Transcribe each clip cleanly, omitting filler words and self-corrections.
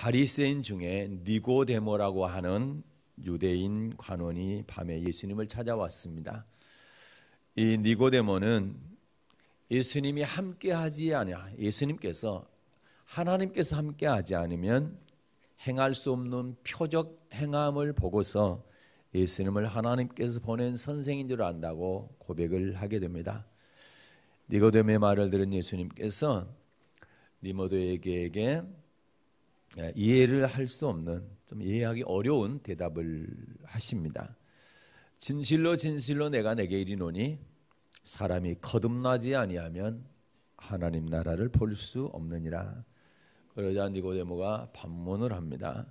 바리새인 중에 니고데모라고 하는 유대인 관원이 밤에 예수님을 찾아왔습니다. 이 니고데모는 예수님이 함께하지 않아, 예수님께서 하나님께서 함께하지 않으면 행할 수 없는 표적 행함을 보고서 예수님을 하나님께서 보낸 선생인 줄 안다고 고백을 하게 됩니다. 니고데모의 말을 들은 예수님께서 니고데모에게 이해를 할 수 없는, 좀 이해하기 어려운 대답을 하십니다. 진실로 진실로 내가 내게 이르노니 사람이 거듭나지 아니하면 하나님 나라를 볼 수 없느니라. 그러자 니고데모가 반문을 합니다.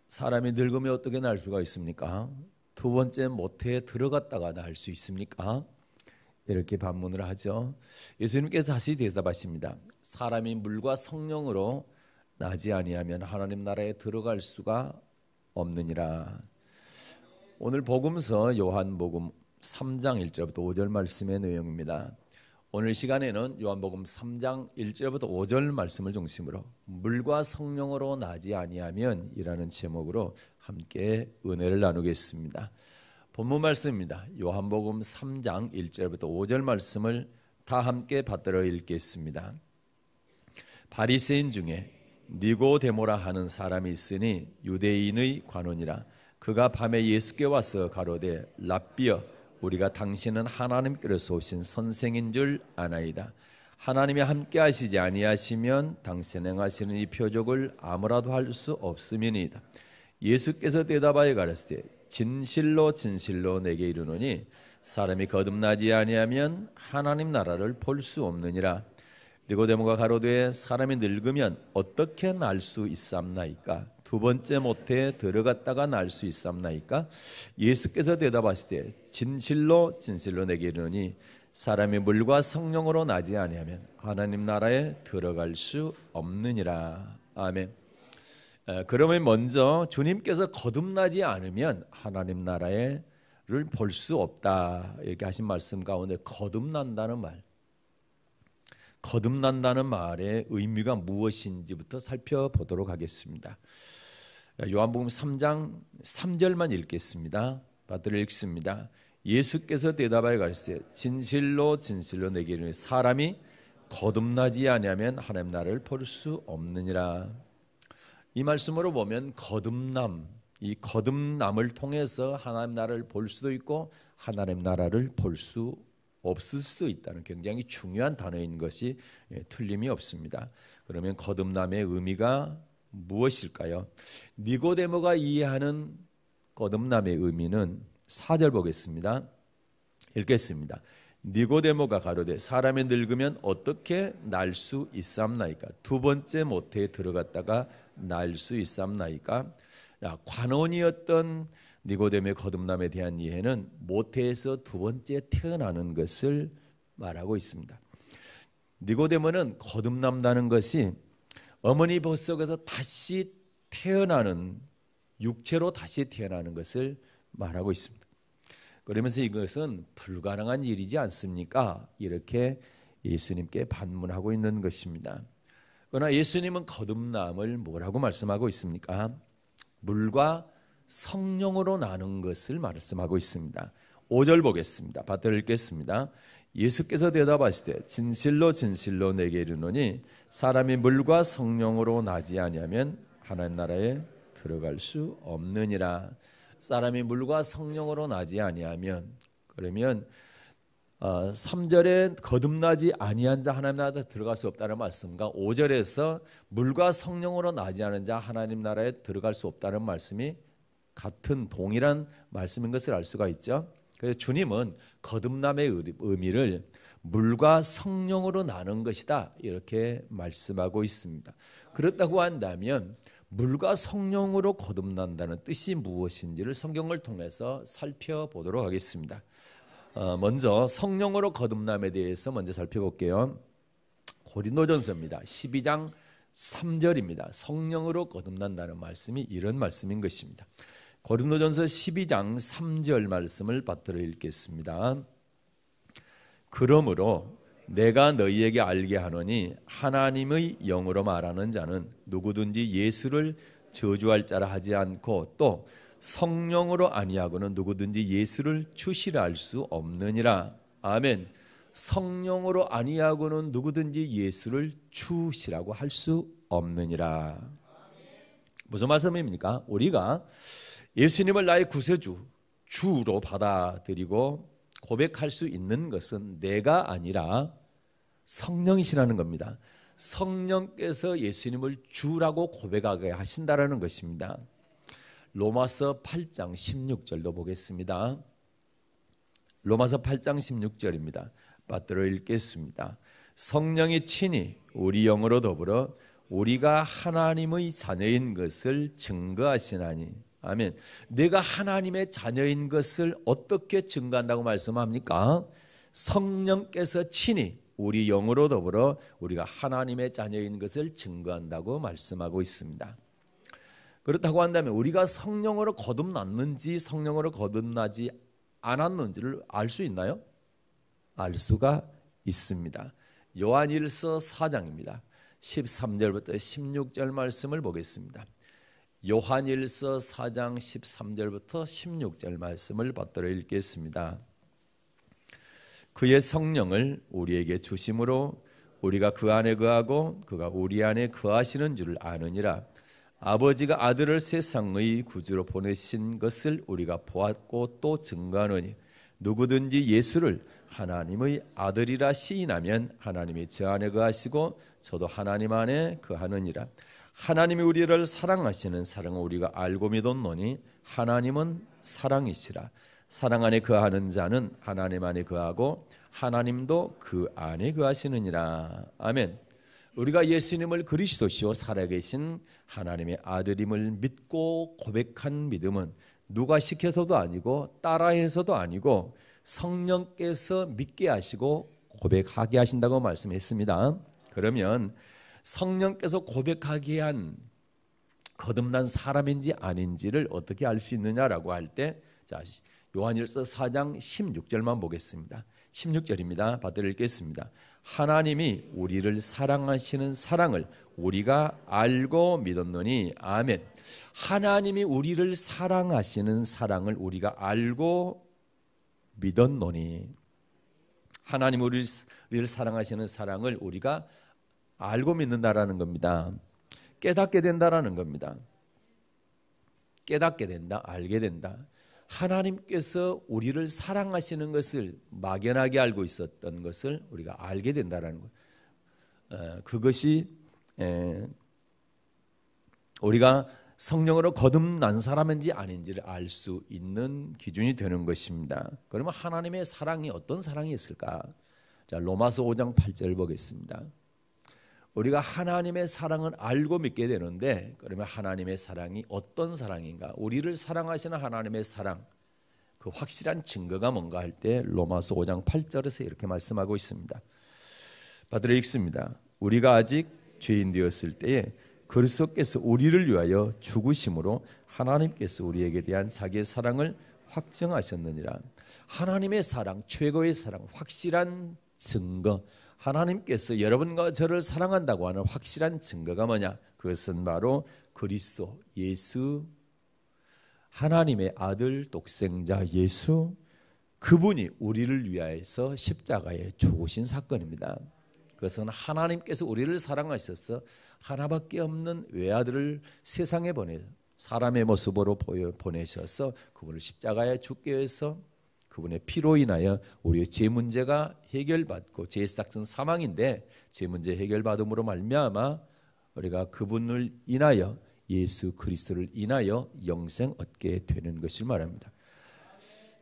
사람이 늙으면 어떻게 날 수가 있습니까? 두 번째 모태에 들어갔다가 날 수 있습니까? 이렇게 반문을 하죠. 예수님께서 다시 대답하십니다. 사람이 물과 성령으로 나지 아니하면 하나님 나라에 들어갈 수가 없느니라. 오늘 복음서 요한복음 3장 1절부터 5절 말씀의 내용입니다. 오늘 시간에는 요한복음 3장 1절부터 5절 말씀을 중심으로 물과 성령으로 나지 아니하면 이라는 제목으로 함께 은혜를 나누겠습니다. 본문 말씀입니다. 요한복음 3장 1절부터 5절 말씀을 다 함께 받들어 읽겠습니다. 바리새인 중에 니고데모라 하는 사람이 있으니 유대인의 관원이라. 그가 밤에 예수께 와서 가로되 랍비여, 우리가 당신은 하나님께로서 오신 선생인 줄 아나이다. 하나님이 함께 하시지 아니하시면 당신 행하시는 이 표적을 아무라도 할 수 없음이니이다. 예수께서 대답하여 가라사대 진실로 진실로 내게 이르노니 사람이 거듭나지 아니하면 하나님 나라를 볼 수 없느니라. 니고데모가 가로되 사람이 늙으면 어떻게 날 수 있삼나이까? 두 번째 모태에 들어갔다가 날 수 있삼나이까? 예수께서 대답하시되 진실로 진실로 내게 이르노니 사람이 물과 성령으로 나지 아니하면 하나님 나라에 들어갈 수 없느니라. 아멘. 그러면 먼저 주님께서 거듭나지 않으면 하나님 나라를 볼 수 없다 이렇게 하신 말씀 가운데 거듭난다는 말의 의미가 무엇인지부터 살펴보도록 하겠습니다. 요한복음 3장 3절만 읽겠습니다. 받들어 읽습니다. 예수께서 대답하여 가라사대 진실로 진실로 내게 이르노니 사람이 거듭나지 아니하면 하나님 나라를 볼 수 없느니라. 이 말씀으로 보면 거듭남, 이 거듭남을 통해서 하나님 나라를 볼 수도 있고 하나님 나라를 볼 수 없을 수도 있다는 굉장히 중요한 단어인 것이 틀림이 없습니다. 그러면 거듭남의 의미가 무엇일까요? 니고데모가 이해하는 거듭남의 의미는 4절 보겠습니다. 읽겠습니다. 니고데모가 가로되 사람이 늙으면 어떻게 날 수 있삼나이까? 두 번째 모태에 들어갔다가 날 수 있삼나이까? 관원이었던 니고데모의 거듭남에 대한 이해는 모태에서 두 번째 태어나는 것을 말하고 있습니다. 니고데모는 거듭난다는 것이 어머니 뱃속에서 다시 태어나는, 육체로 다시 태어나는 것을 말하고 있습니다. 그러면서 이것은 불가능한 일이지 않습니까? 이렇게 예수님께 반문하고 있는 것입니다. 그러나 예수님은 거듭남을 뭐라고 말씀하고 있습니까? 물과 성령으로 나는 것을 말씀하고 있습니다. 5절 보겠습니다. 받들어 읽겠습니다. 예수께서 대답하시되 진실로 진실로 내게 이르노니 사람이 물과 성령으로 나지 아니하면 하나님 나라에 들어갈 수 없느니라. 사람이 물과 성령으로 나지 아니하면, 그러면 3절에 거듭나지 아니한 자 하나님 나라에 들어갈 수 없다는 말씀과 5절에서 물과 성령으로 나지 않은 자 하나님 나라에 들어갈 수 없다는 말씀이 같은 동일한 말씀인 것을 알 수가 있죠. 그래서 주님은 거듭남의 의미를 물과 성령으로 나눈 것이다 이렇게 말씀하고 있습니다. 그렇다고 한다면 물과 성령으로 거듭난다는 뜻이 무엇인지를 성경을 통해서 살펴보도록 하겠습니다. 먼저 성령으로 거듭남에 대해서 먼저 살펴볼게요. 고린도전서입니다. 12장 3절입니다. 성령으로 거듭난다는 말씀이 이런 말씀인 것입니다. 고린도전서 12장 3절 말씀을 받들어 읽겠습니다. 그러므로 내가 너희에게 알게 하노니 하나님의 영으로 말하는 자는 누구든지 예수를 저주할 자라 하지 않고 또 성령으로 아니하고는 누구든지 예수를 주시라 할 수 없느니라. 아멘. 성령으로 아니하고는 누구든지 예수를 주시라고 할 수 없느니라. 무슨 말씀입니까? 우리가 예수님을 나의 구세주, 주로 받아들이고 고백할 수 있는 것은 내가 아니라 성령이시라는 겁니다. 성령께서 예수님을 주라고 고백하게 하신다라는 것입니다. 로마서 8장 16절도 보겠습니다. 로마서 8장 16절입니다. 받들어 읽겠습니다. 성령이 친히 우리 영으로 더불어 우리가 하나님의 자녀인 것을 증거하시나니. 아멘. 내가 하나님의 자녀인 것을 어떻게 증거한다고 말씀합니까? 성령께서 친히 우리 영으로 더불어 우리가 하나님의 자녀인 것을 증거한다고 말씀하고 있습니다. 그렇다고 한다면 우리가 성령으로 거듭났는지 성령으로 거듭나지 않았는지를 알 수 있나요? 알 수가 있습니다. 요한일서 4장입니다. 13절부터 16절 말씀을 보겠습니다. 요한일서 4장 13절부터 16절 말씀을 받들어 읽겠습니다. 그의 성령을 우리에게 주심으로 우리가 그 안에 거하고 그가 우리 안에 거하시는 줄을 아느니라. 아버지가 아들을 세상의 구주로 보내신 것을 우리가 보았고 또 증거하노니 누구든지 예수를 하나님의 아들이라 시인하면 하나님이 저 안에 거하시고 저도 하나님 안에 거하느니라. 하나님이 우리를 사랑하시는 사랑을 우리가 알고 믿었노니 하나님은 사랑이시라. 사랑 안에 거하는 자는 하나님 안에 거하고 하나님도 그 안에 거하시느니라. 아멘. 우리가 예수님을 그리스도시요 살아계신 하나님의 아들임을 믿고 고백한 믿음은 누가 시켜서도 아니고 따라해서도 아니고 성령께서 믿게 하시고 고백하게 하신다고 말씀했습니다. 그러면 성령께서 고백하게 한 거듭난 사람인지 아닌지를 어떻게 알 수 있느냐라고 할 때, 자, 요한일서 4장 16절만 보겠습니다. 16절입니다. 받들어 읽겠습니다. 하나님이 우리를 사랑하시는 사랑을 우리가 알고 믿었노니. 아멘. 하나님이 우리를 사랑하시는 사랑을 우리가 알고 믿었노니. 하나님 우리를 사랑하시는 사랑을 우리가 알고 믿는다라는 겁니다. 깨닫게 된다라는 겁니다. 깨닫게 된다, 알게 된다. 하나님께서 우리를 사랑하시는 것을 막연하게 알고 있었던 것을 우리가 알게 된다라는 것. 그것이 우리가 성령으로 거듭난 사람인지 아닌지를 알 수 있는 기준이 되는 것입니다. 그러면 하나님의 사랑이 어떤 사랑이 있을까? 자, 로마서 5장 8절 보겠습니다. 우리가 하나님의 사랑을 알고 믿게 되는데, 그러면 하나님의 사랑이 어떤 사랑인가? 우리를 사랑하시는 하나님의 사랑, 그 확실한 증거가 뭔가 할 때 로마서 5장 8절에서 이렇게 말씀하고 있습니다. 받들어 읽습니다. 우리가 아직 죄인 되었을 때에 그리스도께서 우리를 위하여 죽으심으로 하나님께서 우리에게 대한 자기의 사랑을 확증하셨느니라. 하나님의 사랑, 최고의 사랑, 확실한 증거, 하나님께서 여러분과 저를 사랑한다고 하는 확실한 증거가 뭐냐? 그것은 바로 그리스도 예수, 하나님의 아들 독생자 예수, 그분이 우리를 위하여서 십자가에 죽으신 사건입니다. 그것은 하나님께서 우리를 사랑하셔서 하나밖에 없는 외아들을 세상에 보내 사람의 모습으로 보내셔서 그분을 십자가에 죽게 해서 그분의 피로 인하여 우리의 죄 문제가 해결받고, 죄의 싹은 사망인데 죄 문제 해결받음으로 말미암아 우리가 그분을 인하여, 예수 그리스도를 인하여 영생 얻게 되는 것을 말합니다.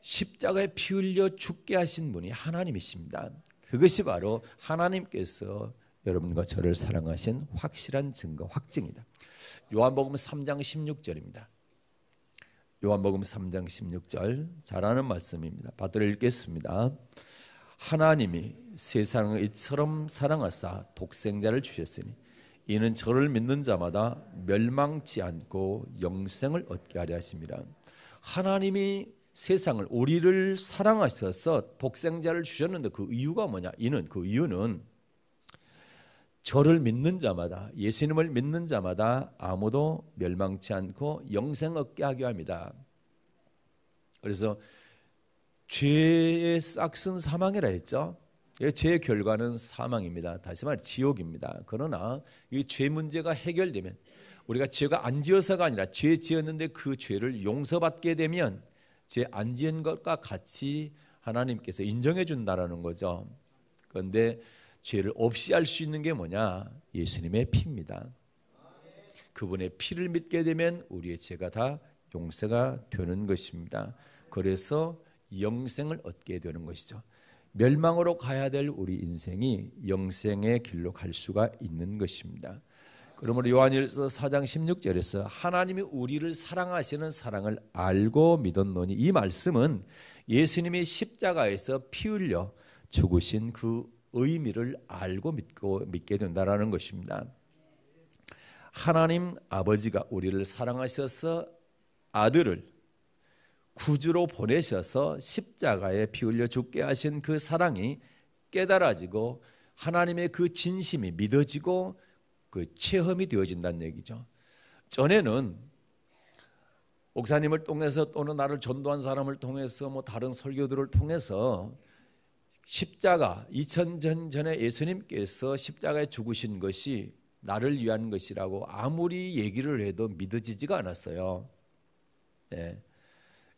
십자가에 피 흘려 죽게 하신 분이 하나님이십니다. 그것이 바로 하나님께서 여러분과 저를 사랑하신 확실한 증거, 확증이다. 요한복음 3장 16절입니다. 요한복음 3장 16절 잘 아는 말씀입니다. 받들어 읽겠습니다. 하나님이 세상을 이처럼 사랑하사 독생자를 주셨으니 이는 저를 믿는 자마다 멸망치 않고 영생을 얻게 하려 하심이라. 하나님이 세상을 우리를 사랑하셔서 독생자를 주셨는데 그 이유가 뭐냐? 그 이유는 저를 믿는 자마다, 예수님을 믿는 자마다 아무도 멸망치 않고 영생 얻게 하기 합니다. 그래서 죄의 싹슨 사망이라 했죠. 죄의 결과는 사망입니다. 다시 말해 지옥입니다. 그러나 이 죄 문제가 해결되면, 우리가 죄가 안 지어서가 아니라 죄 지었는데 그 죄를 용서받게 되면 죄 안 지은 것과 같이 하나님께서 인정해 준다라는 거죠. 그런데 죄를 없이 할 수 있는 게 뭐냐? 예수님의 피입니다. 그분의 피를 믿게 되면 우리의 죄가 다 용서가 되는 것입니다. 그래서 영생을 얻게 되는 것이죠. 멸망으로 가야 될 우리 인생이 영생의 길로 갈 수가 있는 것입니다. 그러므로 요한일서 4장 16절에서 하나님이 우리를 사랑하시는 사랑을 알고 믿었노니, 이 말씀은 예수님이 십자가에서 피 흘려 죽으신 그 의미를 알고 믿게 된다는 것입니다. 하나님 아버지가 우리를 사랑하셔서 아들을 구주로 보내셔서 십자가에 피 흘려 죽게 하신 그 사랑이 깨달아지고 하나님의 그 진심이 믿어지고 그 체험이 되어진다는 얘기죠. 전에는 목사님을 통해서 또는 나를 전도한 사람을 통해서 다른 설교들을 통해서 십자가 2000년 전에 예수님께서 십자가에 죽으신 것이 나를 위한 것이라고 아무리 얘기를 해도 믿어지지가 않았어요. 네.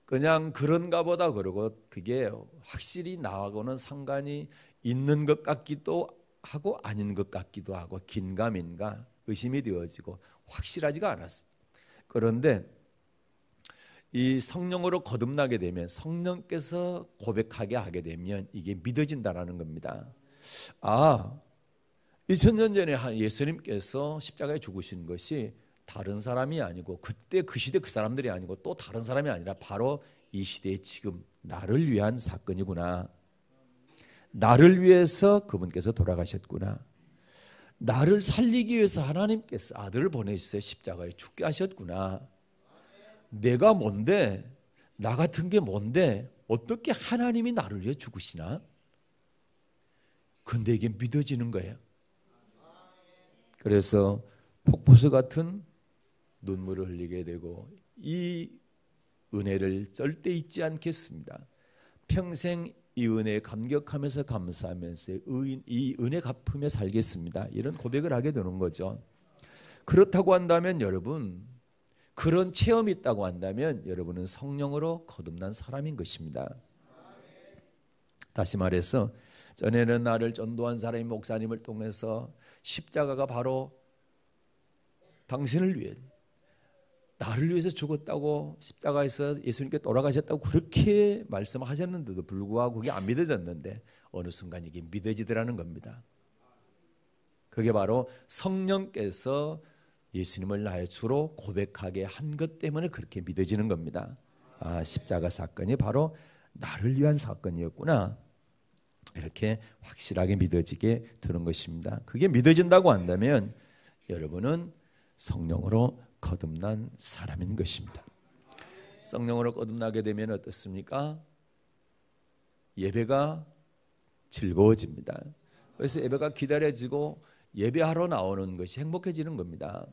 그냥 그런가 보다 그러고 그게 확실히 나하고는 상관이 있는 것 같기도 하고 아닌 것 같기도 하고 긴가민가 의심이 되어지고 확실하지가 않았어요. 그런데 이 성령으로 거듭나게 되면, 성령께서 고백하게 하게 되면 이게 믿어진다라는 겁니다. 2000년 전에 예수님께서 십자가에 죽으신 것이 다른 사람이 아니고, 그때 그 시대 그 사람들이 아니고 또 다른 사람이 아니라 바로 이 시대의 지금 나를 위한 사건이구나. 나를 위해서 그분께서 돌아가셨구나. 나를 살리기 위해서 하나님께서 아들을 보내주셔서 십자가에 죽게 하셨구나. 내가 뭔데, 나 같은 게 뭔데 어떻게 하나님이 나를 위해 죽으시나? 근데 이게 믿어지는 거예요. 그래서 폭포수 같은 눈물을 흘리게 되고 이 은혜를 절대 잊지 않겠습니다. 평생 이 은혜에 감격하면서 감사하면서 이 은혜 갚으며 살겠습니다. 이런 고백을 하게 되는 거죠. 그렇다고 한다면 여러분, 그런 체험이 있다고 한다면 여러분은 성령으로 거듭난 사람인 것입니다. 다시 말해서 전에는 나를 전도한 사람이 목사님을 통해서 십자가가 바로 당신을 위해, 나를 위해서 죽었다고, 십자가에서 예수님께 돌아가셨다고 그렇게 말씀하셨는데도 불구하고 그게 안 믿어졌는데 어느 순간 이게 믿어지더라는 겁니다. 그게 바로 성령께서 예수님을 나의 주로 고백하게 한 것 때문에 그렇게 믿어지는 겁니다. 십자가 사건이 바로 나를 위한 사건이었구나, 이렇게 확실하게 믿어지게 되는 것입니다. 그게 믿어진다고 한다면 여러분은 성령으로 거듭난 사람인 것입니다. 성령으로 거듭나게 되면 어떻습니까? 예배가 즐거워집니다. 그래서 예배가 기다려지고 예배하러 나오는 것이 행복해지는 겁니다.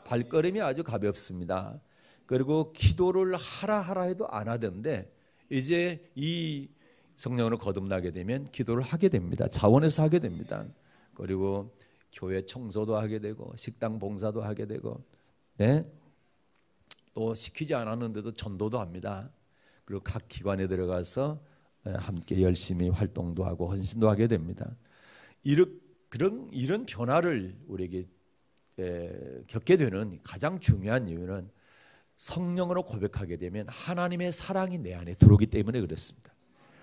발걸음이 아주 가볍습니다. 그리고 기도를 하라 해도 안 하던데 이제 이 성령으로 거듭나게 되면 기도를 하게 됩니다. 자원해서 하게 됩니다. 그리고 교회 청소도 하게 되고 식당 봉사도 하게 되고, 네? 또 시키지 않았는데도 전도도 합니다. 그리고 각 기관에 들어가서 함께 열심히 활동도 하고 헌신도 하게 됩니다. 이런 변화를 우리에게 겪게 되는 가장 중요한 이유는 성령으로 고백하게 되면 하나님의 사랑이 내 안에 들어오기 때문에 그렇습니다.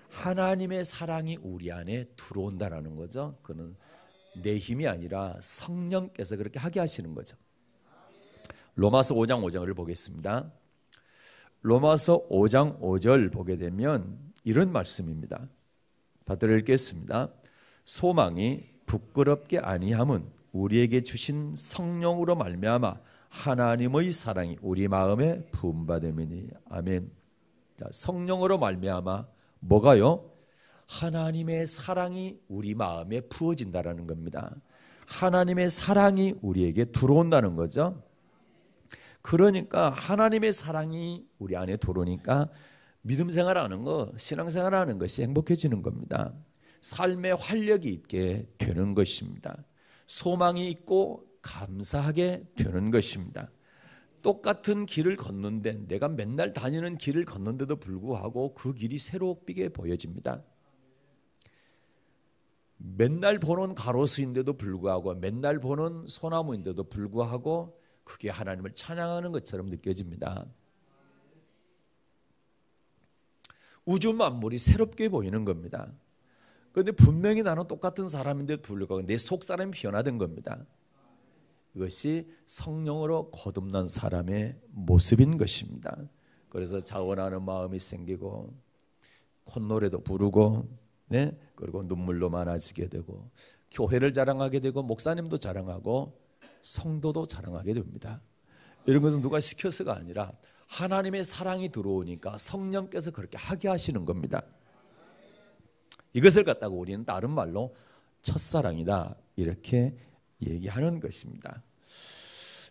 하나님의 사랑이 우리 안에 들어온다는 거죠. 그는 내 힘이 아니라 성령께서 그렇게 하게 하시는 거죠. 로마서 5장 5절을 보겠습니다. 로마서 5장 5절 보게 되면 이런 말씀입니다. 받들어 읽겠습니다. 소망이 부끄럽게 아니함은 우리에게 주신 성령으로 말미암아 하나님의 사랑이 우리 마음에 부음받음이니. 아멘. 자, 성령으로 말미암아 뭐가요? 하나님의 사랑이 우리 마음에 부어진다라는 겁니다. 하나님의 사랑이 우리에게 들어온다는 거죠. 그러니까 하나님의 사랑이 우리 안에 들어오니까 믿음 생활하는 거, 신앙 생활하는 것이 행복해지는 겁니다. 삶에 활력이 있게 되는 것입니다. 소망이 있고 감사하게 되는 것입니다. 똑같은 길을 걷는데, 내가 맨날 다니는 길을 걷는데도 불구하고 그 길이 새롭게 보여집니다. 맨날 보는 가로수인데도 불구하고, 맨날 보는 소나무인데도 불구하고 그게 하나님을 찬양하는 것처럼 느껴집니다. 우주 만물이 새롭게 보이는 겁니다. 그런데 분명히 나는 똑같은 사람인데도 불구하고 내 속사람이 변화된 겁니다. 이것이 성령으로 거듭난 사람의 모습인 것입니다. 그래서 자원하는 마음이 생기고 콧노래도 부르고, 네? 그리고 눈물로 많아지게 되고, 교회를 자랑하게 되고, 목사님도 자랑하고, 성도도 자랑하게 됩니다. 이런 것은 누가 시켜서가 아니라 하나님의 사랑이 들어오니까 성령께서 그렇게 하게 하시는 겁니다. 이것을 갖다가 우리는 다른 말로 첫사랑이다 이렇게 얘기하는 것입니다.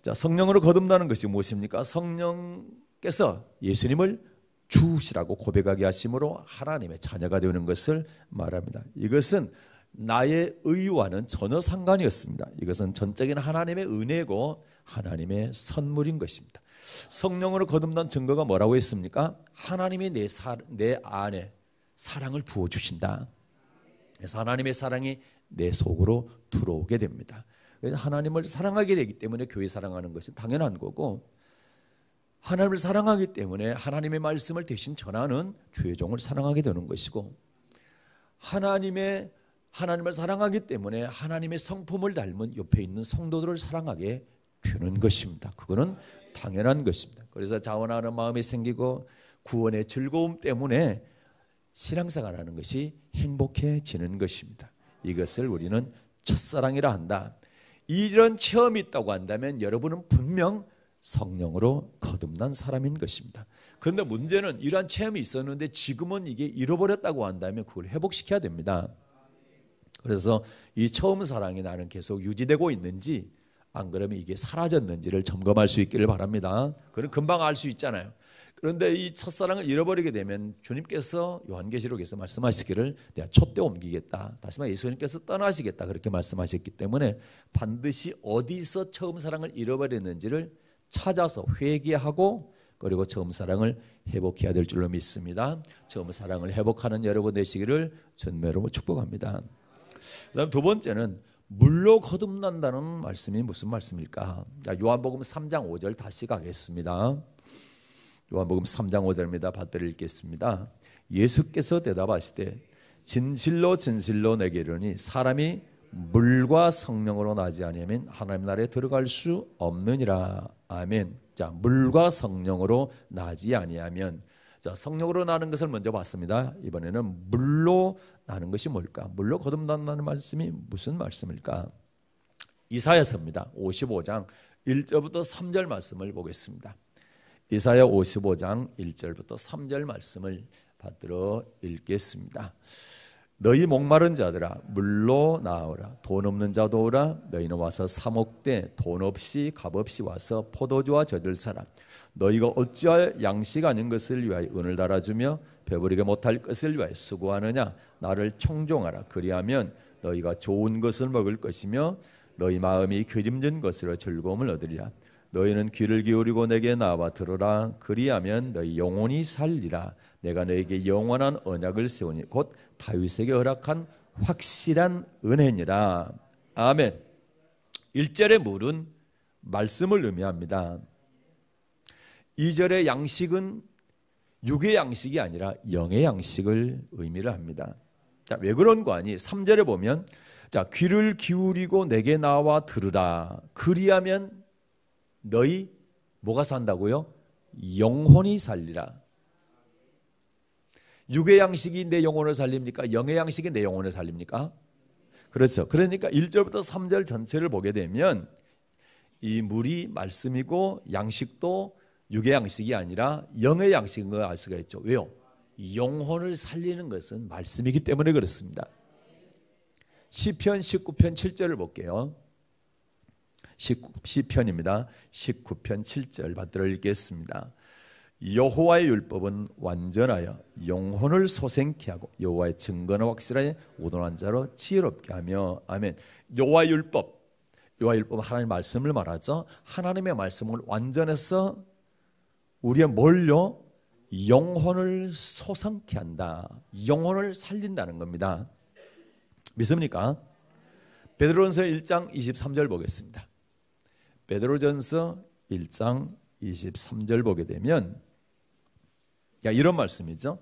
자, 성령으로 거듭나는 것이 무엇입니까? 성령께서 예수님을 주시라고 고백하게 하심으로 하나님의 자녀가 되는 것을 말합니다. 이것은 나의 의와는 전혀 상관이 없습니다. 이것은 전적인 하나님의 은혜고 하나님의 선물인 것입니다. 성령으로 거듭난 증거가 뭐라고 했습니까? 하나님이 내 안에 사랑을 부어주신다. 그래서 하나님의 사랑이 내 속으로 들어오게 됩니다. 하나님을 사랑하게 되기 때문에 교회 사랑하는 것은 당연한 거고, 하나님을 사랑하기 때문에 하나님의 말씀을 대신 전하는 주의 종을 사랑하게 되는 것이고, 하나님을 사랑하기 때문에 하나님의 성품을 닮은 옆에 있는 성도들을 사랑하게 되는 것입니다. 그거는 당연한 것입니다. 그래서 자원하는 마음이 생기고 구원의 즐거움 때문에 신앙생활하는 것이 행복해지는 것입니다. 이것을 우리는 첫사랑이라 한다. 이런 체험이 있다고 한다면 여러분은 분명 성령으로 거듭난 사람인 것입니다. 그런데 문제는 이러한 체험이 있었는데 지금은 이게 잃어버렸다고 한다면 그걸 회복시켜야 됩니다. 그래서 이 처음 사랑이 나는 계속 유지되고 있는지, 안 그러면 이게 사라졌는지를 점검할 수 있기를 바랍니다. 그건 금방 알 수 있잖아요. 그런데 이 첫사랑을 잃어버리게 되면 주님께서 요한계시록에서 말씀하시기를 내가 촛대 옮기겠다, 다시 말해 예수님께서 떠나시겠다 그렇게 말씀하셨기 때문에 반드시 어디서 처음 사랑을 잃어버렸는지를 찾아서 회개하고, 그리고 처음 사랑을 회복해야 될 줄로 믿습니다. 처음 사랑을 회복하는 여러분 되시기를 주님으로 축복합니다. 그다음 두 번째는 물로 거듭난다는 말씀이 무슨 말씀일까? 요한복음 3장 5절 다시 가겠습니다. 요한복음 3장 5절입니다. 받들어 읽겠습니다. 예수께서 대답하시되 진실로 진실로 내게 이르노니 사람이 물과 성령으로 나지 아니하면 하나님 나라에 들어갈 수 없느니라. 아멘. 자, 물과 성령으로 나지 아니하면, 자, 성령으로 나는 것을 먼저 봤습니다. 이번에는 물로 나는 것이 뭘까? 물로 거듭난다는 말씀이 무슨 말씀일까? 이사야서입니다. 55장 1절부터 3절 말씀을 보겠습니다. 이사야 55장 1절부터 3절 말씀을 받들어 읽겠습니다. 너희 목마른 자들아 물로 나오라. 돈 없는 자도 오라. 너희는 와서 사 먹되 돈 없이 값 없이 와서 포도주와 젖을 사라. 너희가 어찌하여 양식 아닌 것을 위하여 은을 달아주며 배부르게 못할 것을 위하여 수고하느냐. 나를 청종하라. 그리하면 너희가 좋은 것을 먹을 것이며 너희 마음이 기름진 것으로 즐거움을 얻으리라. 너희는 귀를 기울이고 내게 나와 들으라. 그리하면 너희 영혼이 살리라. 내가 너에게 영원한 언약을 세우니 곧 다윗에게 허락한 확실한 은혜니라. 아멘. 1절의 물은 말씀을 의미합니다. 2절의 양식은 육의 양식이 아니라 영의 양식을 의미를 합니다. 자, 왜 그런 거 아니? 3절에 보면, 자, 귀를 기울이고 내게 나와 들으라. 그리하면 너희 뭐가 산다고요? 영혼이 살리라. 육의 양식이 내 영혼을 살립니까? 영의 양식이 내 영혼을 살립니까? 그렇죠. 그러니까 1절부터 3절 전체를 보게 되면 이 물이 말씀이고 양식도 육의 양식이 아니라 영의 양식인 걸 알 수가 있죠. 왜요? 영혼을 살리는 것은 말씀이기 때문에 그렇습니다. 시편 19편 7절을 볼게요. 시편입니다. 19편 7절 받들어 읽겠습니다. 여호와의 율법은 완전하여 영혼을 소생케 하고 여호와의 증거는 확실하여 우둔한 자로 지혜롭게 하며. 아멘. 여호와의 율법은 하나님의 말씀을 말하죠. 하나님의 말씀을 완전해서 우리의 뭘요? 영혼을 소생케 한다. 영혼을 살린다는 겁니다. 믿습니까? 베드로전서 1장 23절 보겠습니다. 베드로전서 1장 23절 보게 되면 이런 말씀이죠.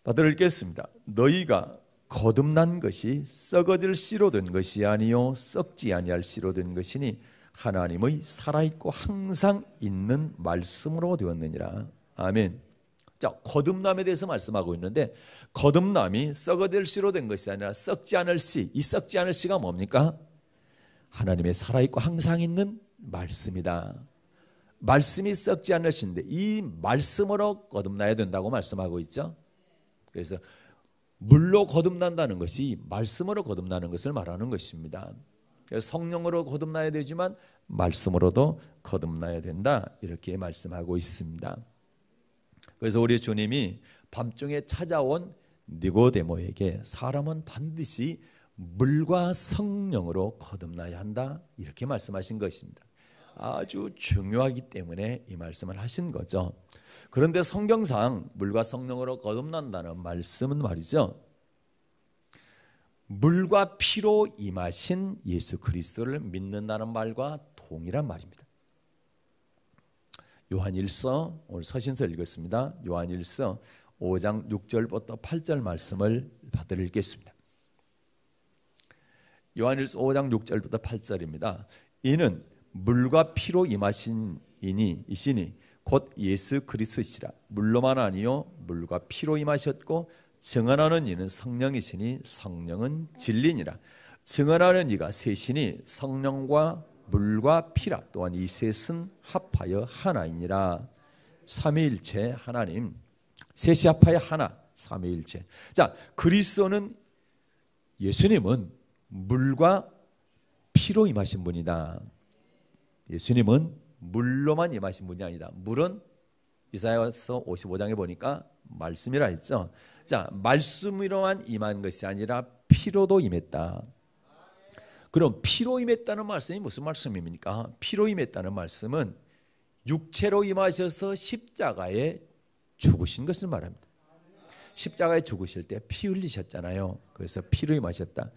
받들어 읽겠습니다. 너희가 거듭난 것이 썩어질 씨로 된 것이 아니요 썩지 아니할 씨로 된 것이니 하나님의 살아있고 항상 있는 말씀으로 되었느니라. 아멘. 자, 거듭남에 대해서 말씀하고 있는데 거듭남이 썩어질 씨로 된 것이 아니라 썩지 않을 씨. 이 썩지 않을 씨가 뭡니까? 하나님의 살아있고 항상 있는 말씀이다. 말씀이 썩지 않을 씨인데 이 말씀으로 거듭나야 된다고 말씀하고 있죠. 그래서 물로 거듭난다는 것이 말씀으로 거듭나는 것을 말하는 것입니다. 그래서 성령으로 거듭나야 되지만 말씀으로도 거듭나야 된다. 이렇게 말씀하고 있습니다. 그래서 우리 주님이 밤중에 찾아온 니고데모에게 사람은 반드시 물과 성령으로 거듭나야 한다. 이렇게 말씀하신 것입니다. 아주 중요하기 때문에 이 말씀을 하신 거죠. 그런데 성경상 물과 성령으로 거듭난다는 말씀은 말이죠. 물과 피로 임하신 예수 그리스도를 믿는다는 말과 동일한 말입니다. 요한일서 오늘 서신서 읽었습니다. 요한일서 5장 6절부터 8절 말씀을 받들어 읽겠습니다. 요한일서 5장 6절부터 8절입니다. 이는 물과 피로 임하신 이시니 곧 예수 그리스도시라. 물로만 아니요 물과 피로 임하셨고 증언하는 이는 성령이시니 성령은 진리니라. 증언하는 이가 셋이니 성령과 물과 피라. 또한 이 셋은 합하여 하나이니라. 삼위일체 하나님, 셋이 합하여 하나, 삼위일체. 자, 그리스도는 예수님은 물과 피로 임하신 분이다. 예수님은 물로만 임하신 분이 아니다. 물은 이사야서 55장에 보니까 말씀이라 했죠. 자, 말씀으로만 임한 것이 아니라 피로도 임했다. 그럼 피로 임했다는 말씀이 무슨 말씀입니까? 피로 임했다는 말씀은 육체로 임하셔서 십자가에 죽으신 것을 말합니다. 십자가에 죽으실 때 피 흘리셨잖아요. 그래서 피로 임하셨다.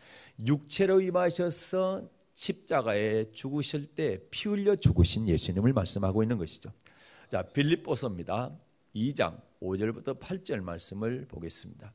육체로 임하셔서 십자가에 죽으실 때 피 흘려 죽으신 예수님을 말씀하고 있는 것이죠. 자, 빌립보서입니다. 2장 5절부터 8절 말씀을 보겠습니다.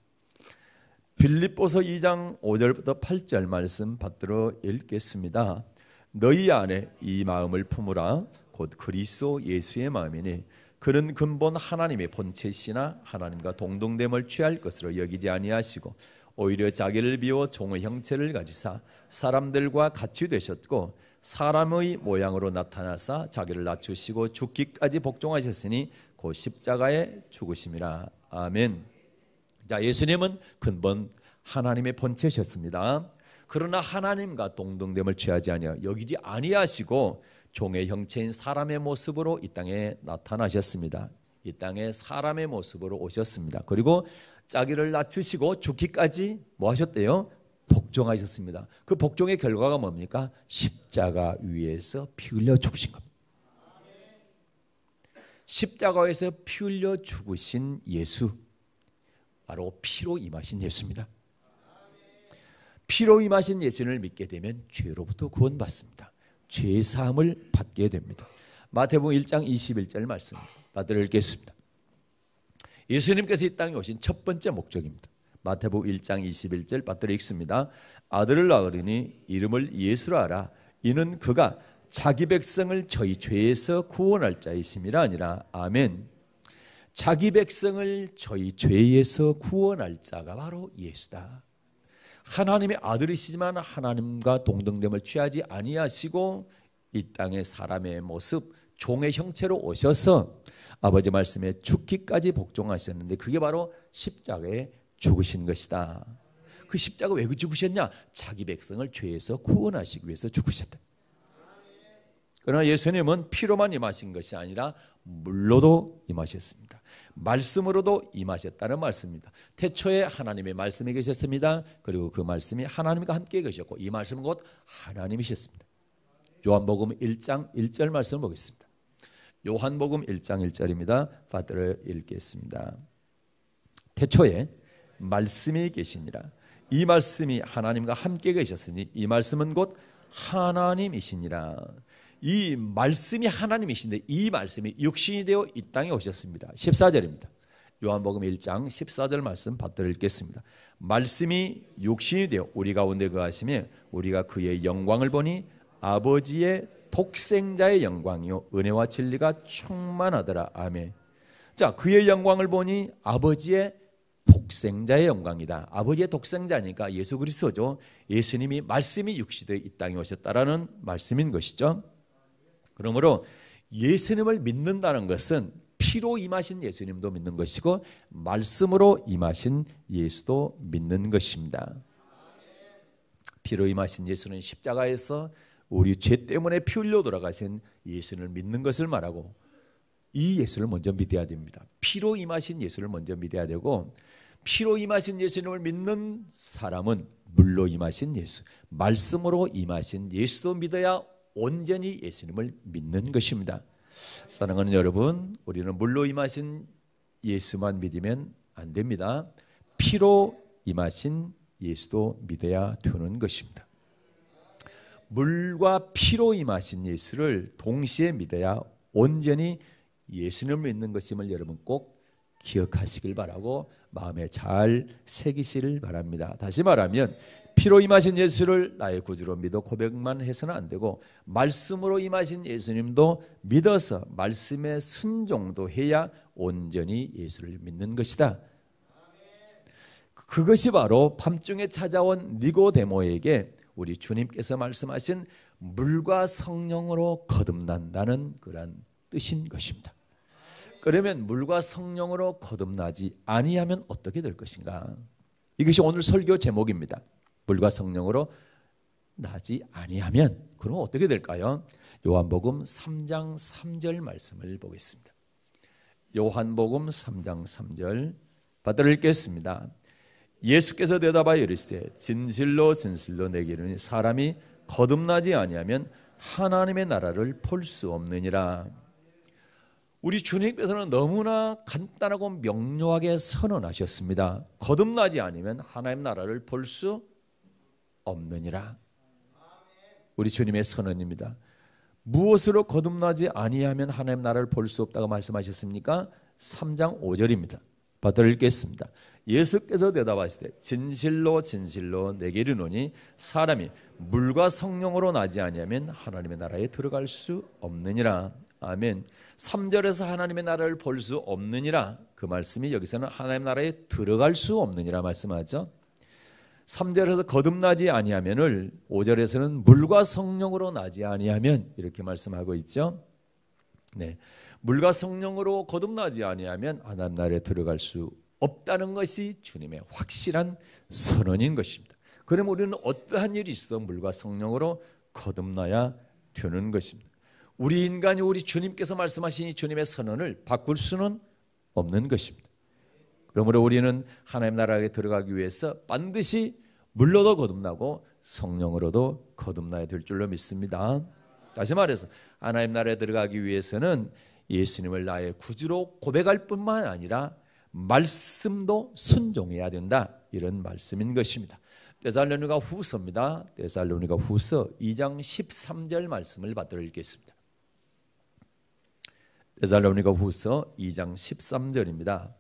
빌립보서 2장 5절부터 8절 말씀 받들어 읽겠습니다. 너희 안에 이 마음을 품으라. 곧 그리스도 예수의 마음이니 그는 근본 하나님의 본체시나 하나님과 동등됨을 취할 것으로 여기지 아니하시고 오히려 자기를 비워 종의 형체를 가지사 사람들과 같이 되셨고 사람의 모양으로 나타나사 자기를 낮추시고 죽기까지 복종하셨으니 곧 십자가에 죽으심이라. 아멘. 자, 예수님은 근본 하나님의 본체셨습니다. 그러나 하나님과 동등됨을 취하지 아니하여 여기지 아니하시고 종의 형체인 사람의 모습으로 이 땅에 나타나셨습니다. 이 땅에 사람의 모습으로 오셨습니다. 그리고 자기를 낮추시고 죽기까지 뭐 하셨대요? 복종하셨습니다. 그 복종의 결과가 뭡니까? 십자가 위에서 피 흘려 죽으신 겁니다. 십자가에서 피 흘려 죽으신 예수, 바로 피로 임하신 예수입니다. 피로 임하신 예수를 믿게 되면 죄로부터 구원받습니다. 죄사함을 받게 됩니다. 마태복음 1장 21절 말씀 받들어 읽겠습니다. 예수님께서 이 땅에 오신 첫 번째 목적입니다. 마태복음 1장 21절 받들어 읽습니다. 아들을 낳으리니 이름을 예수라 하라. 이는 그가 자기 백성을 저희 죄에서 구원할 자이심이라 아니라. 아멘. 자기 백성을 저희 죄에서 구원할 자가 바로 예수다. 하나님의 아들이시지만 하나님과 동등됨을 취하지 아니하시고 이 땅의 사람의 모습, 종의 형체로 오셔서 아버지 말씀에 죽기까지 복종하셨는데 그게 바로 십자가에 죽으신 것이다. 그 십자가 왜 죽으셨냐? 자기 백성을 죄에서 구원하시기 위해서 죽으셨다. 그러나 예수님은 피로만 임하신 것이 아니라 물로도 임하셨습니다. 말씀으로도 임하셨다는 말씀입니다. 태초에 하나님의 말씀이 계셨습니다. 그리고 그 말씀이 하나님과 함께 계셨고 이 말씀은 곧 하나님이셨습니다. 요한복음 1장 1절 말씀을 보겠습니다. 요한복음 1장 1절입니다. 받들어 읽겠습니다. 태초에 말씀이 계시니라. 이 말씀이 하나님과 함께 계셨으니 이 말씀은 곧 하나님이시니라. 이 말씀이 하나님이신데 이 말씀이 육신이 되어 이 땅에 오셨습니다. 14절입니다. 요한복음 1장 14절 말씀 받들어 읽겠습니다. 말씀이 육신이 되어 우리 가운데 거하시며 우리가 그의 영광을 보니 아버지의 독생자의 영광이요 은혜와 진리가 충만하더라. 아멘. 자, 그의 영광을 보니 아버지의 독생자의 영광이다. 아버지의 독생자니까 예수 그리스도죠. 예수님이 말씀이 육신되어 이 땅에 오셨다라는 말씀인 것이죠. 그러므로 예수님을 믿는다는 것은 피로 임하신 예수님도 믿는 것이고 말씀으로 임하신 예수도 믿는 것입니다. 피로 임하신 예수는 십자가에서 우리 죄 때문에 피 흘려 돌아가신 예수를 믿는 것을 말하고 이 예수를 먼저 믿어야 됩니다. 피로 임하신 예수를 먼저 믿어야 되고 피로 임하신 예수님을 믿는 사람은 물로 임하신 예수, 말씀으로 임하신 예수도 믿어야 온전히 예수님을 믿는 것입니다. 사랑하는 여러분, 우리는 물로 임하신 예수만 믿으면 안 됩니다. 피로 임하신 예수도 믿어야 되는 것입니다. 물과 피로 임하신 예수를 동시에 믿어야 온전히 예수님을 믿는 것임을 여러분 꼭 기억하시길 바라고 마음에 잘 새기시길 바랍니다. 다시 말하면 피로 임하신 예수를 나의 구주로 믿어 고백만 해서는 안 되고 말씀으로 임하신 예수님도 믿어서 말씀에 순종도 해야 온전히 예수를 믿는 것이다. 그것이 바로 밤중에 찾아온 니고데모에게 우리 주님께서 말씀하신 물과 성령으로 거듭난다는 그런 뜻인 것입니다. 그러면 물과 성령으로 거듭나지 아니하면 어떻게 될 것인가? 이것이 오늘 설교 제목입니다. 물과 성령으로 나지 아니하면 그럼 어떻게 될까요? 요한복음 3장 3절 말씀을 보겠습니다. 요한복음 3장 3절 받들어 읽겠습니다. 예수께서 대답하여 이르시되 진실로 진실로 내게 이르노니 사람이 거듭나지 아니하면 하나님의 나라를 볼 수 없느니라. 우리 주님께서는 너무나 간단하고 명료하게 선언하셨습니다. 거듭나지 않으면 하나님 나라를 볼 수 없느니라. 우리 주님의 선언입니다. 무엇으로 거듭나지 아니하면 하나님 나라를 볼 수 없다고 말씀하셨습니까? 3장 5절입니다. 받들어 읽겠습니다. 예수께서 대답하시되 진실로 진실로 내게 이르노니 사람이 물과 성령으로 나지 아니하면 하나님의 나라에 들어갈 수 없느니라. 아멘. 3절에서 하나님의 나라를 볼 수 없느니라 그 말씀이 여기서는 하나님의 나라에 들어갈 수 없느니라 말씀하죠. 3절에서 거듭나지 아니하면을 5절에서는 물과 성령으로 나지 아니하면 이렇게 말씀하고 있죠. 네, 물과 성령으로 거듭나지 아니하면 하나님 나라에 들어갈 수 없다는 것이 주님의 확실한 선언인 것입니다. 그럼 우리는 어떠한 일이 있어 물과 성령으로 거듭나야 되는 것입니다. 우리 인간이 우리 주님께서 말씀하신 이 주님의 선언을 바꿀 수는 없는 것입니다. 그러므로 우리는 하나님 나라에 들어가기 위해서 반드시 물로도 거듭나고 성령으로도 거듭나야 될 줄로 믿습니다. 다시 말해서 하나님 나라에 들어가기 위해서는 예수님을 나의 구주로 고백할 뿐만 아니라 말씀도 순종해야 된다. 이런 말씀인 것입니다. 데살로니가 후서입니다. 데살로니가 후서 2장 13절 말씀을 받들어 읽겠습니다. 데살로니가 후서 2장 13절입니다.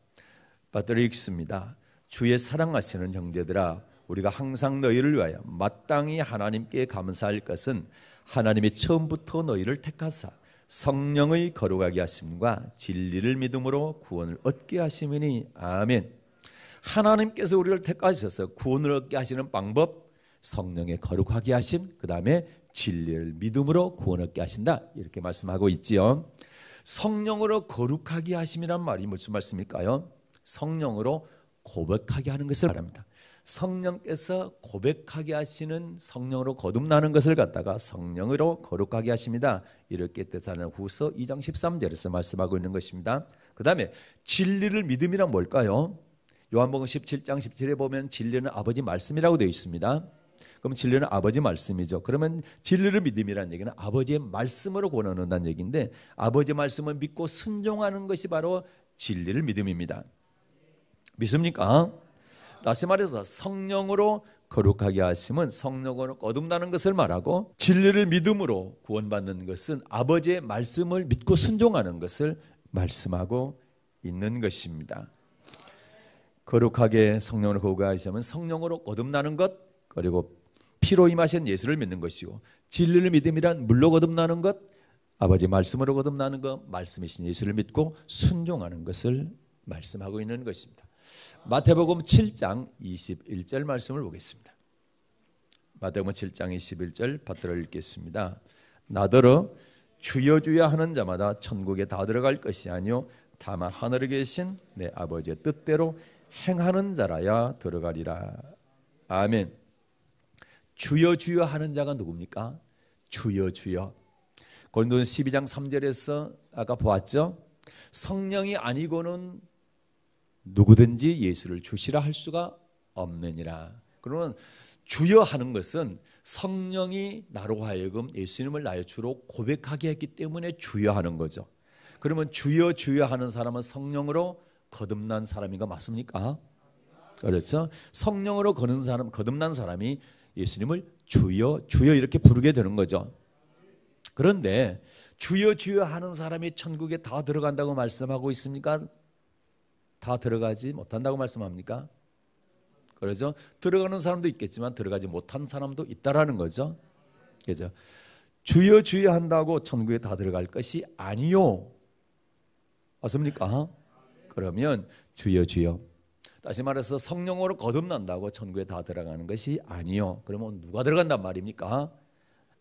받들어 읽습니다. 주의 사랑하시는 형제들아 우리가 항상 너희를 위하여 마땅히 하나님께 감사할 것은 하나님이 처음부터 너희를 택하사 성령의 거룩하게 하심과 진리를 믿음으로 구원을 얻게 하심이니 아멘. 하나님께서 우리를 택하셔서 구원을 얻게 하시는 방법, 성령의 거룩하게 하심, 그 다음에 진리를 믿음으로 구원 얻게 하신다. 이렇게 말씀하고 있지요. 성령으로 거룩하게 하심이란 말이 무슨 말씀일까요? 성령으로 고백하게 하는 것을 말합니다. 성령께서 고백하게 하시는, 성령으로 거듭나는 것을 갖다가 성령으로 거룩하게 하십니다. 이렇게 데살로니가후서 2장 13절에서 말씀하고 있는 것입니다. 그 다음에 진리를 믿음이란 뭘까요? 요한복음 17장 17절에 보면 진리는 아버지 말씀이라고 되어 있습니다. 그럼 진리는 아버지 말씀이죠. 그러면 진리를 믿음이라는 얘기는 아버지의 말씀으로 구원 얻는다는 얘기인데, 아버지의 말씀을 믿고 순종하는 것이 바로 진리를 믿음입니다. 믿습니까? 다시 말해서 성령으로 거룩하게 하심은 성령으로 거듭나는 것을 말하고, 진리를 믿음으로 구원받는 것은 아버지의 말씀을 믿고 순종하는 것을 말씀하고 있는 것입니다. 거룩하게 성령으로 거룩하게 하시면 성령으로 거듭나는 것, 그리고 피로 임하신 예수를 믿는 것이고, 진리를 믿음이란 물로 거듭나는 것, 아버지 말씀으로 거듭나는 것, 말씀이신 예수를 믿고 순종하는 것을 말씀하고 있는 것입니다. 마태복음 7장 21절 말씀을 보겠습니다. 마태복음 7장 21절 받들어 읽겠습니다. 나더러 주여 주여 하는 자마다 천국에 다 들어갈 것이 아니요 다만 하늘에 계신 내 아버지의 뜻대로 행하는 자라야 들어가리라. 아멘. 주여 주여 하는 자가 누굽니까? 주여 주여. 고린도전서 12장 3절에서 아까 보았죠? 성령이 아니고는 누구든지 예수를 주시라 할 수가 없느니라. 그러면 주여 하는 것은 성령이 나로 하여금 예수님을 나의 주로 고백하게 했기 때문에 주여 하는 거죠. 그러면 주여 주여 하는 사람은 성령으로 거듭난 사람인 거 맞습니까? 그렇죠? 성령으로 거듭난 사람이 예수님을 주여 주여 이렇게 부르게 되는 거죠. 그런데 주여 주여 하는 사람이 천국에 다 들어간다고 말씀하고 있습니까? 다 들어가지 못한다고 말씀합니까? 그렇죠? 들어가는 사람도 있겠지만 들어가지 못한 사람도 있다라는 거죠. 그렇죠? 주여 주여 한다고 천국에 다 들어갈 것이 아니요. 맞습니까? 그러면 주여 주여. 다시 말해서 성령으로 거듭난다고 천국에 다 들어가는 것이 아니요. 그러면 누가 들어간단 말입니까?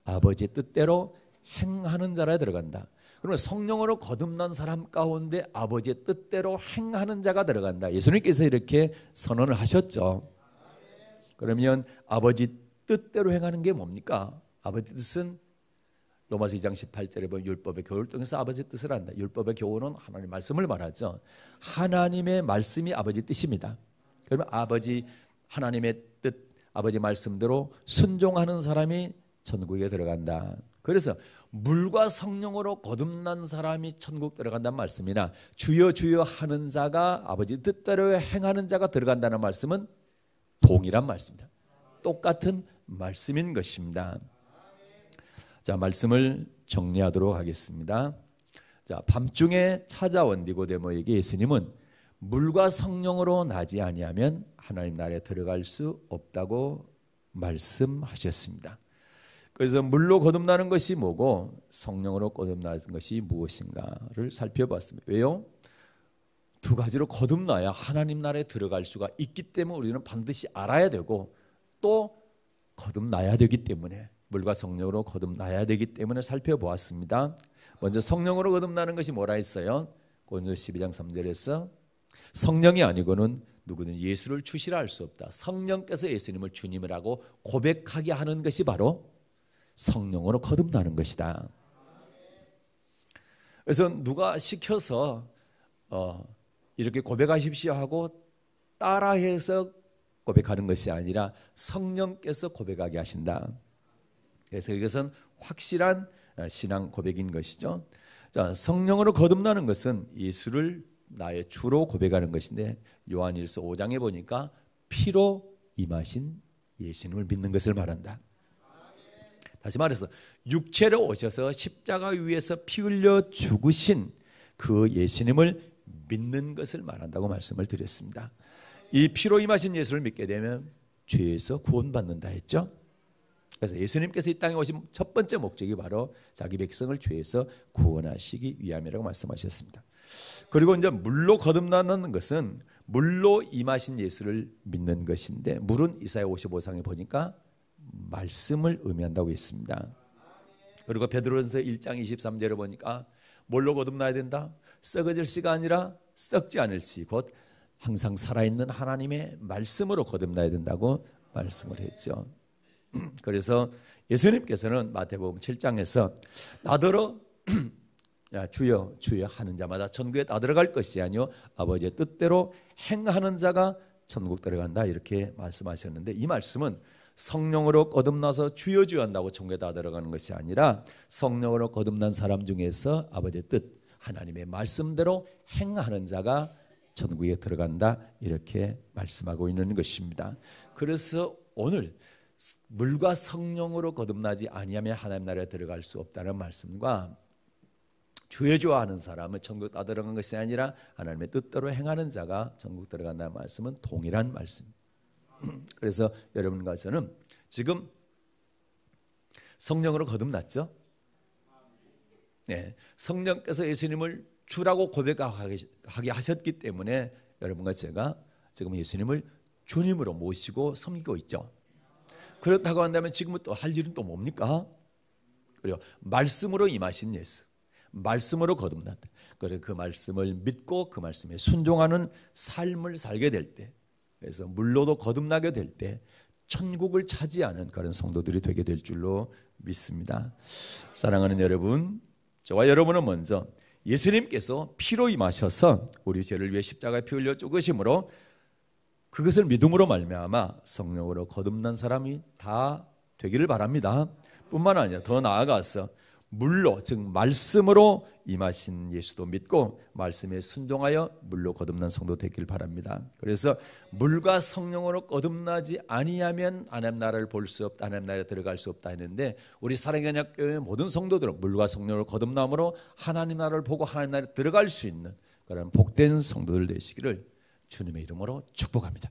아버지의 뜻대로 행하는 자라 들어간다. 그러면 성령으로 거듭난 사람 가운데 아버지의 뜻대로 행하는 자가 들어간다. 예수님께서 이렇게 선언을 하셨죠. 그러면 아버지 뜻대로 행하는 게 뭡니까? 아버지 뜻은 로마서 2장 18절에 보면 율법의 교훈을 통해서 아버지의 뜻을 한다. 율법의 교훈은 하나님의 말씀을 말하죠. 하나님의 말씀이 아버지 뜻입니다. 그러면 아버지 하나님의 뜻, 아버지 말씀대로 순종하는 사람이 천국에 들어간다. 그래서 물과 성령으로 거듭난 사람이 천국 들어간다는 말씀이나 주여 주여 하는 자가 아버지 뜻대로 행하는 자가 들어간다는 말씀은 동일한 말씀입니다. 똑같은 말씀인 것입니다. 자, 말씀을 정리하도록 하겠습니다. 자, 밤중에 찾아온 니고데모에게 예수님은 물과 성령으로 나지 아니하면 하나님 나라에 들어갈 수 없다고 말씀하셨습니다. 그래서 물로 거듭나는 것이 뭐고 성령으로 거듭나는 것이 무엇인가를 살펴봤습니다. 왜요? 두 가지로 거듭나야 하나님 나라에 들어갈 수가 있기 때문에 우리는 반드시 알아야 되고, 또 거듭나야 되기 때문에, 물과 성령으로 거듭나야 되기 때문에 살펴보았습니다. 먼저 성령으로 거듭나는 것이 뭐라 했어요? 고린도서 12장 3절에서 성령이 아니고는 누구든 예수를 주시라 할 수 없다. 성령께서 예수님을 주님이라고 고백하게 하는 것이 바로 성령으로 거듭나는 것이다. 그래서 누가 시켜서 이렇게 고백하십시오 하고 따라해서 고백하는 것이 아니라 성령께서 고백하게 하신다. 그래서 이것은 확실한 신앙 고백인 것이죠. 자, 성령으로 거듭나는 것은 예수를 나의 주로 고백하는 것인데, 요한일서 5장에 보니까 피로 임하신 예수님을 믿는 것을 말한다. 다시 말해서 육체로 오셔서 십자가 위에서 피 흘려 죽으신 그 예수님을 믿는 것을 말한다고 말씀을 드렸습니다. 이 피로 임하신 예수를 믿게 되면 죄에서 구원받는다 했죠. 그래서 예수님께서 이 땅에 오신 첫 번째 목적이 바로 자기 백성을 죄에서 구원하시기 위함이라고 말씀하셨습니다. 그리고 이제 물로 거듭나는 것은 물로 임하신 예수를 믿는 것인데, 물은 이사야 55장에 보니까 말씀을 의미한다고 했습니다. 그리고 베드로전서 1장 23절에 보니까 뭘로 거듭나야 된다? 썩어질 씨가 아니라 썩지 않을 씨, 곧 항상 살아있는 하나님의 말씀으로 거듭나야 된다고 말씀을 했죠. 그래서 예수님께서는 마태복음 7장에서 나더러 주여 주여 하는 자마다 천국에 다 들어갈 것이 아니요 아버지의 뜻대로 행하는 자가 천국 들어간다, 이렇게 말씀하셨는데, 이 말씀은 성령으로 거듭나서 주여 주여 한다고 천국에 다 들어가는 것이 아니라 성령으로 거듭난 사람 중에서 아버지의 뜻, 하나님의 말씀대로 행하는 자가 천국에 들어간다, 이렇게 말씀하고 있는 것입니다. 그래서 오늘 물과 성령으로 거듭나지 아니하면 하나님 나라에 들어갈 수 없다는 말씀과 주여 주여 하는 사람은 천국 다 들어간 것이 아니라 하나님의 뜻대로 행하는 자가 천국 들어간다는 말씀은 동일한 말씀. 그래서 여러분과 저는 지금 성령으로 거듭났죠? 네, 성령께서 예수님을 주라고 고백하게 하셨기 때문에 여러분과 제가 지금 예수님을 주님으로 모시고 섬기고 있죠. 그렇다고 한다면 지금부터 할 일은 또 뭡니까? 그리고 말씀으로 임하신 예수, 말씀으로 거듭났다. 그래서 그 말씀을 믿고 그 말씀에 순종하는 삶을 살게 될 때, 그래서 물로도 거듭나게 될 때 천국을 차지하는 그런 성도들이 되게 될 줄로 믿습니다. 사랑하는 여러분, 저와 여러분은 먼저 예수님께서 피로 임하셔서 우리 죄를 위해 십자가에 피 흘려 죽으심으로 그것을 믿음으로 말미암아 성령으로 거듭난 사람이 다 되기를 바랍니다. 뿐만 아니라 더 나아가서 물로, 즉 말씀으로 임하신 예수도 믿고 말씀에 순종하여 물로 거듭난 성도 되길 바랍니다. 그래서 물과 성령으로 거듭나지 아니하면 하나님 나라를 볼 수 없다, 하나님 나라에 들어갈 수 없다 했는데, 우리 사랑의 언약교회 모든 성도들은 물과 성령으로 거듭남으로 하나님 나라를 보고 하나님 나라에 들어갈 수 있는 그런 복된 성도들 되시기를 주님의 이름으로 축복합니다.